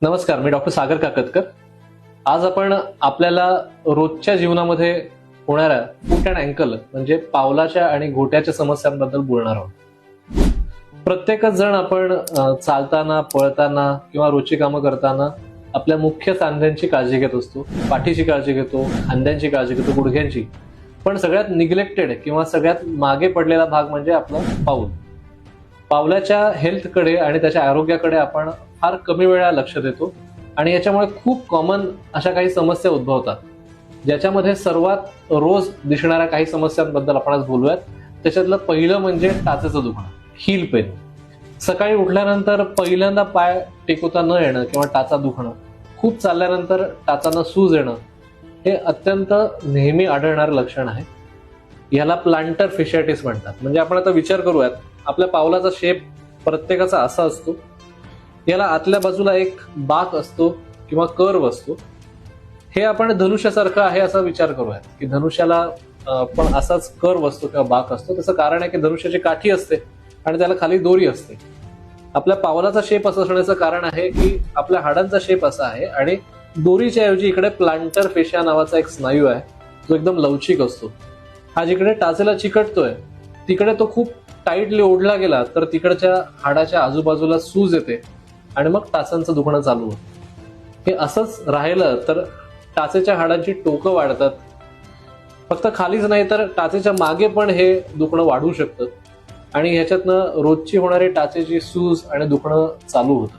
नमस्कार, मी डॉक्टर सागर काकतकर. आज आपण आपल्याला रोजच्या जीवनामध्ये होणाऱ्या फूट अँड अँकल म्हणजे पावलाच्या आणि घोट्याच्या समस्यांबद्दल बोलणार आहोत. प्रत्येकच जण आपण चालताना, पळताना किंवा रोजची कामं करताना आपल्या मुख्य सांध्यांची काळजी घेत असतो, पाठीची काळजी घेतो, खांद्यांची काळजी घेतो, गुडघ्यांची. पण सगळ्यात निग्लेक्टेड किंवा सगळ्यात मागे पडलेला भाग म्हणजे आपलं पाऊल. पावलाच्या हेल्थकडे आणि त्याच्या आरोग्याकडे आपण फार कमी वेळा लक्ष देतो आणि याच्यामुळे खूप कॉमन अशा काही समस्या उद्भवतात, ज्याच्यामध्ये सर्वात रोज दिसणाऱ्या काही समस्यांबद्दल आपण आज बोलूयात. त्याच्यातलं पहिलं म्हणजे टाचेचं दुखणं, हील पेन. सकाळी उठल्यानंतर पहिल्यांदा पाय टेकवता न येणं किंवा टाचा दुखणं, खूप चालल्यानंतर टाचांना सूज येणं, हे अत्यंत नेहमी आढळणारं लक्षण आहे. याला प्लांटर फेशियाटिस म्हणतात. म्हणजे आपण आता विचार करूयात, आपल्या पावलाचा शेप प्रत्येकाचा असा असतो. याला आतल्या बाजूला एक बाक असतो किंवा कर्व असतो. हे आपण धनुष्यासारखं आहे असा विचार करूयात की धनुष्याला पण असाच कर्व असतो किंवा बाक असतो. त्याचं कारण आहे की धनुष्याची काठी असते आणि त्याला खाली दोरी असते. आपल्या पावलाचा शेप असं असण्याचं कारण आहे की आपल्या हाडांचा शेप असा आहे आणि दोरीच्या ऐवजी इकडे प्लांटर फेशिया नावाचा एक स्नायू आहे, जो एकदम लवचिक असतो. हा जिकडे टाचेला चिकटतोय तिकडे तो खूप टाईटली ओढला गेला तर तिकडच्या हाडाच्या आजूबाजूला सूज येते आणि मग टाचांचं दुखणं चालू होतं. हे असंच राहिलं तर टाचेच्या हाडांची टोकं वाढतात. फक्त खालीच नाही तर टाचेच्या मागे पण हे दुखणं वाढू शकतं आणि ह्याच्यातनं रोजची होणारी टाचेची सूज आणि दुखणं चालू होतं.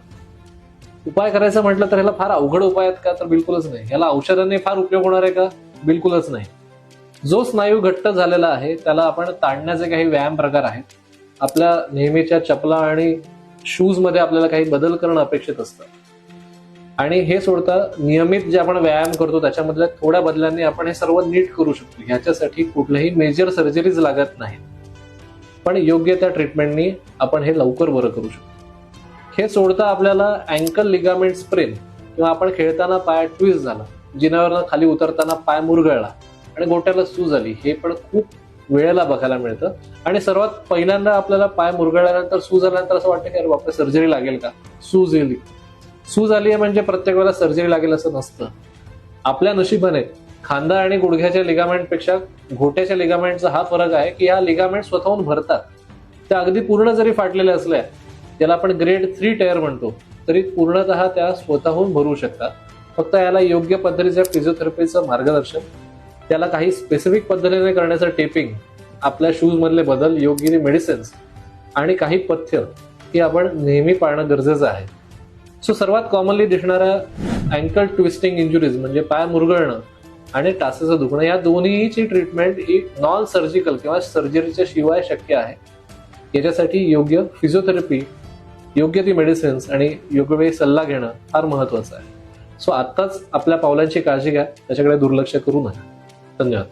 उपाय करायचं म्हटलं तर ह्याला फार अवघड उपाय आहेत का? तर बिलकुलच नाही. ह्याला औषधांनी फार उपयोग होणार आहे का? बिलकुलच नाही. जो स्नायू घट्ट झालेला आहे त्याला आपण ताणण्याचे काही व्यायाम प्रकार आहेत. आपल्या नेहमीच्या चपला आणि शूज मध्ये आपल्याला काही बदल करणं अपेक्षित असतं आणि हे सोडता नियमित जे आपण व्यायाम करतो त्याच्यामधल्या थोड्या बदलांनी आपण हे सर्व नीट करू शकतो. ह्याच्यासाठी कुठल्याही मेजर सर्जरीज लागत नाहीत, पण योग्य त्या ट्रीटमेंटनी आपण हे लवकर बरं करू शकतो. हे सोडता आपल्याला अँकल लिगामेंट स्प्रेन किंवा आपण खेळताना पाय ट्विस्ट झाला, जिन्यावरनं खाली उतरताना पाय मुरगळला आणि गोट्याला सूज आली, हे पण खूप वेळेला बघायला मिळतं. आणि सर्वात पहिल्यांदा आपल्याला पाय मुरगळल्यानंतर सूज आल्यानंतर असं वाटतं की अरे बापरे, सर्जरी लागेल का? सूज येईल. सूज आली आहे म्हणजे प्रत्येक वेळेला सर्जरी लागेल असं नसतं. आपल्या नशिबाने खांदा आणि गुडघ्याच्या लिगामेंट पेक्षा घोट्याच्या लिगामेंटचा हा फरक आहे की ह्या लिगामेंट स्वतःहून भरतात. त्या अगदी पूर्ण जरी फाटलेल्या असल्या, त्याला आपण ग्रेड 3 टेअर म्हणतो, तरी पूर्णतः त्या स्वतःहून भरू शकतात. फक्त याला योग्य पद्धतीच्या फिजिओथेरपीचं मार्गदर्शन, त्याला काही स्पेसिफिक पद्धतीने करण्याचं टेपिंग, आपल्या शूज मधले बदल, योग्य मेडिसिन्स आणि काही पथ्य हे आपण नेहमी पाळणं गरजेचं आहे. सो सर्वात कॉमनली दिसणाऱ्या अँकल ट्विस्टिंग इंजुरीज म्हणजे पाय मुरगळणं आणि टाचेचं दुखणं, या दोन्हीची ट्रीटमेंट ही नॉन सर्जिकल किंवा सर्जरीच्या शिवाय शक्य आहे. याच्यासाठी योग्य फिजिओथेरपी, योग्य ती मेडिसिन्स आणि योग्य वेळी सल्ला घेणं फार महत्वाचं आहे. सो आत्ताच आपल्या पावलांची काळजी घ्या, त्याच्याकडे दुर्लक्ष करू नका. धन्यवाद.